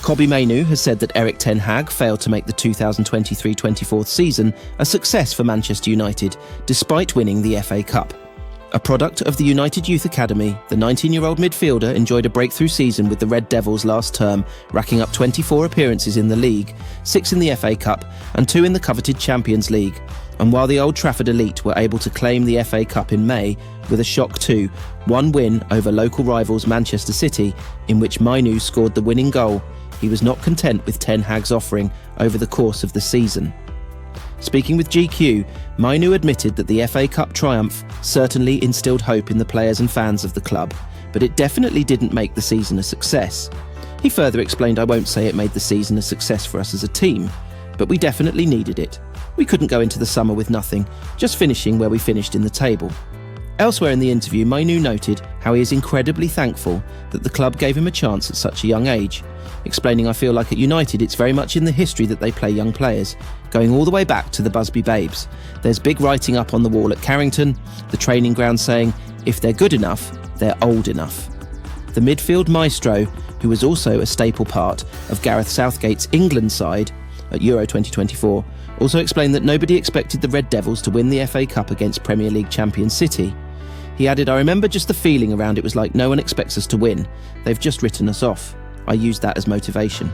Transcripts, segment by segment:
Kobbie Mainoo has said that Erik Ten Hag failed to make the 2023-24 season a success for Manchester United, despite winning the FA Cup. A product of the United Youth Academy, the 19-year-old midfielder enjoyed a breakthrough season with the Red Devils last term, racking up 24 appearances in the league, 6 in the FA Cup and 2 in the coveted Champions League. And while the Old Trafford elite were able to claim the FA Cup in May with a shock 2-1 win over local rivals Manchester City, in which Mainoo scored the winning goal, he was not content with Ten Hag's offering over the course of the season. Speaking with GQ, Mainoo admitted that the FA Cup triumph certainly instilled hope in the players and fans of the club, but it definitely didn't make the season a success. He further explained, "I won't say it made the season a success for us as a team, but we definitely needed it. We couldn't go into the summer with nothing, just finishing where we finished in the table." Elsewhere in the interview, Mainoo noted how he is incredibly thankful that the club gave him a chance at such a young age, explaining, "I feel like at United it's very much in the history that they play young players, going all the way back to the Busby Babes. There's big writing up on the wall at Carrington, the training ground saying, if they're good enough, they're old enough." The midfield maestro, who was also a staple part of Gareth Southgate's England side at Euro 2024, also explained that nobody expected the Red Devils to win the FA Cup against Premier League champion City. He added, "I remember just the feeling around it was like no one expects us to win. They've just written us off. I used that as motivation."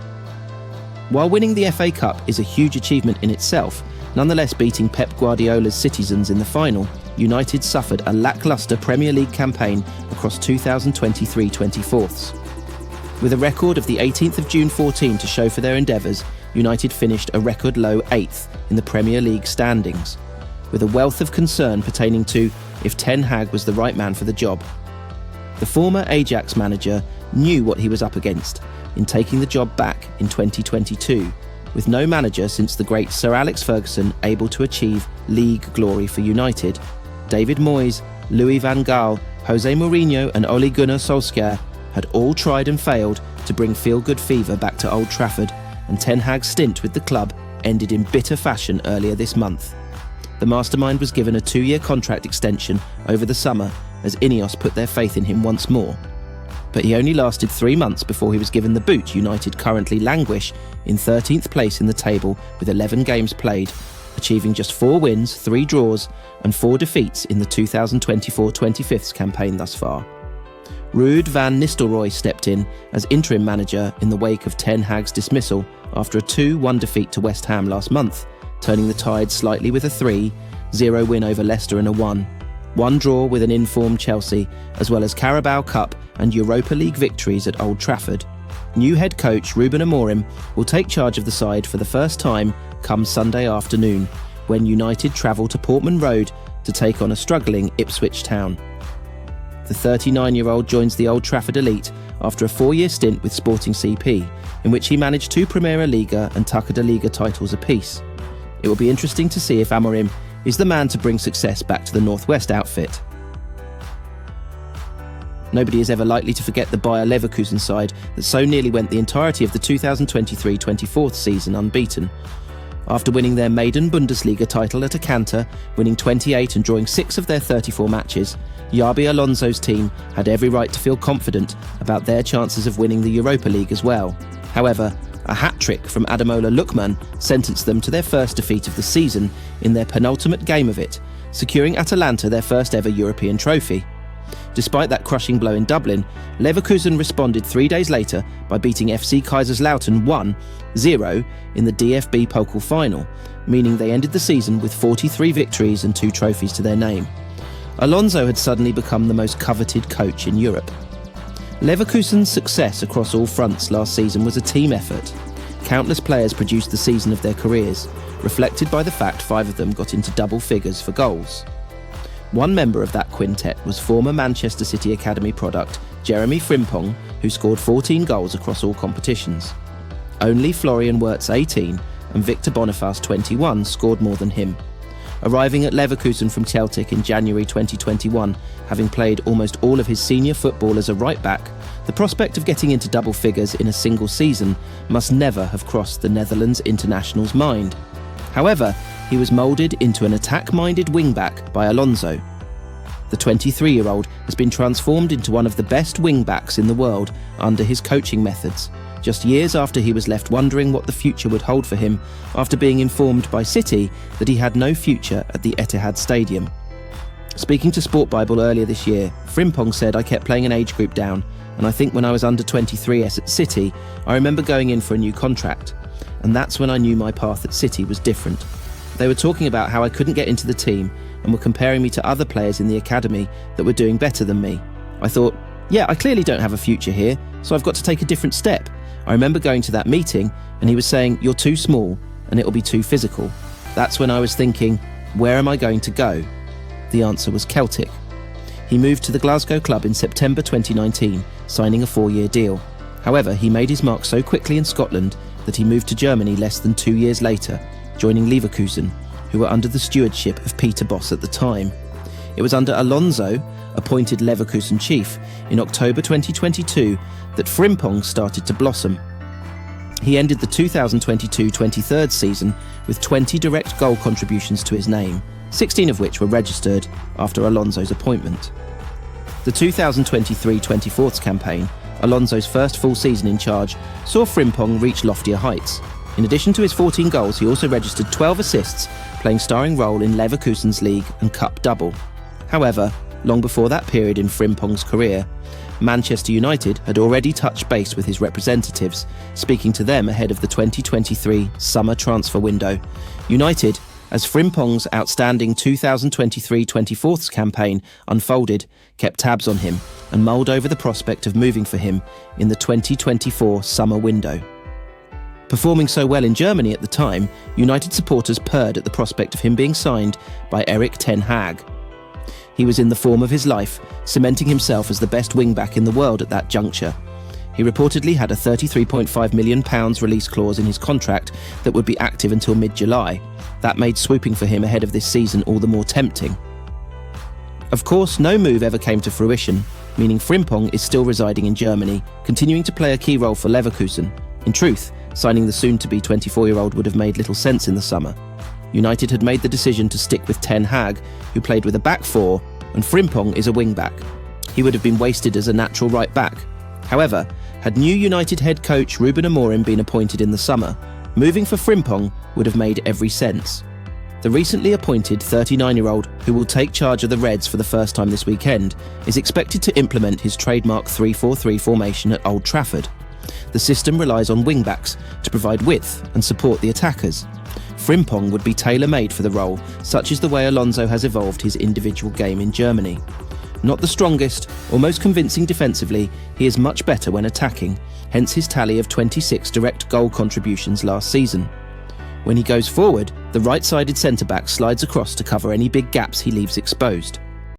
While winning the FA Cup is a huge achievement in itself, nonetheless beating Pep Guardiola's Citizens in the final, United suffered a lacklustre Premier League campaign across 2023-24. With a record of the 18th of June 14 to show for their endeavours, United finished a record low 8th in the Premier League standings, with a wealth of concern pertaining to if Ten Hag was the right man for the job. The former Ajax manager knew what he was up against in taking the job back in 2022, with no manager since the great Sir Alex Ferguson able to achieve league glory for United. David Moyes, Louis van Gaal, Jose Mourinho and Ole Gunnar Solskjaer had all tried and failed to bring feel-good fever back to Old Trafford, and Ten Hag's stint with the club ended in bitter fashion earlier this month. The mastermind was given a 2-year contract extension over the summer as Ineos put their faith in him once more. But he only lasted 3 months before he was given the boot. United currently languish in 13th place in the table with 11 games played, achieving just 4 wins, 3 draws and 4 defeats in the 2024-25 campaign thus far. Ruud van Nistelrooy stepped in as interim manager in the wake of Ten Hag's dismissal after a 2-1 defeat to West Ham last month, turning the tide slightly with a 3-0 win over Leicester and a 1 draw with an informed Chelsea, as well as Carabao Cup and Europa League victories at Old Trafford. New head coach Ruben Amorim will take charge of the side for the first time come Sunday afternoon, when United travel to Portman Road to take on a struggling Ipswich Town. The 39-year-old joins the Old Trafford elite after a 4-year stint with Sporting CP, in which he managed 2 Primera Liga and Taça de Liga titles apiece. It will be interesting to see if Amorim is the man to bring success back to the Northwest outfit. Nobody is ever likely to forget the Bayer Leverkusen side that so nearly went the entirety of the 2023-24 season unbeaten. After winning their maiden Bundesliga title at a canter, winning 28 and drawing 6 of their 34 matches, Xabi Alonso's team had every right to feel confident about their chances of winning the Europa League as well. However, a hat-trick from Ademola Lookman sentenced them to their first defeat of the season in their penultimate game of it, securing Atalanta their first ever European trophy. Despite that crushing blow in Dublin, Leverkusen responded 3 days later by beating FC Kaiserslautern 1-0 in the DFB Pokal final, meaning they ended the season with 43 victories and 2 trophies to their name. Alonso had suddenly become the most coveted coach in Europe. Leverkusen's success across all fronts last season was a team effort. Countless players produced the season of their careers, reflected by the fact 5 of them got into double figures for goals. One member of that quintet was former Manchester City Academy product Jeremy Frimpong, who scored 14 goals across all competitions. Only Florian Wirtz 18 and Victor Boniface 21 scored more than him. Arriving at Leverkusen from Celtic in January 2021, having played almost all of his senior football as a right-back, the prospect of getting into double figures in a single season must never have crossed the Netherlands international's mind. However, he was moulded into an attack-minded wing-back by Alonso. The 23-year-old has been transformed into one of the best wing-backs in the world under his coaching methods, just years after he was left wondering what the future would hold for him after being informed by City that he had no future at the Etihad Stadium. Speaking to Sport Bible earlier this year, Frimpong said, "I kept playing an age group down, and I think when I was under 23s at City, I remember going in for a new contract, and that's when I knew my path at City was different. They were talking about how I couldn't get into the team and were comparing me to other players in the academy that were doing better than me. I thought, yeah, I clearly don't have a future here, so I've got to take a different step. I remember going to that meeting and he was saying, you're too small and it'll be too physical. That's when I was thinking, where am I going to go? The answer was Celtic. He moved to the Glasgow club in September 2019, signing a 4-year deal. However, he made his mark so quickly in Scotland that he moved to Germany less than 2 years later, joining Leverkusen, who were under the stewardship of Peter Bosz at the time. It was under Alonso, appointed Leverkusen chief, in October 2022 that Frimpong started to blossom. He ended the 2022-23 season with 20 direct goal contributions to his name, 16 of which were registered after Alonso's appointment. The 2023-24 campaign, Alonso's first full season in charge, saw Frimpong reach loftier heights. In addition to his 14 goals, he also registered 12 assists, playing starring role in Leverkusen's league and cup double. However, long before that period in Frimpong's career, Manchester United had already touched base with his representatives, speaking to them ahead of the 2023 summer transfer window. United, as Frimpong's outstanding 2023-24 campaign unfolded, kept tabs on him and mulled over the prospect of moving for him in the 2024 summer window. Performing so well in Germany at the time, United supporters purred at the prospect of him being signed by Erik ten Hag. He was in the form of his life, cementing himself as the best wing-back in the world at that juncture. He reportedly had a £33.5 million release clause in his contract that would be active until mid-July. That made swooping for him ahead of this season all the more tempting. Of course, no move ever came to fruition, meaning Frimpong is still residing in Germany, continuing to play a key role for Leverkusen. In truth, signing the soon-to-be 24-year-old would have made little sense in the summer. United had made the decision to stick with Ten Hag, who played with a back four, and Frimpong is a wing-back. He would have been wasted as a natural right-back. However, had new United head coach Ruben Amorim been appointed in the summer, moving for Frimpong would have made every sense. The recently appointed 39-year-old, who will take charge of the Reds for the first time this weekend, is expected to implement his trademark 3-4-3 formation at Old Trafford. The system relies on wing-backs to provide width and support the attackers. Frimpong would be tailor-made for the role, such is the way Alonso has evolved his individual game in Germany. Not the strongest or most convincing defensively, he is much better when attacking, hence his tally of 26 direct goal contributions last season. When he goes forward, the right-sided centre-back slides across to cover any big gaps he leaves exposed.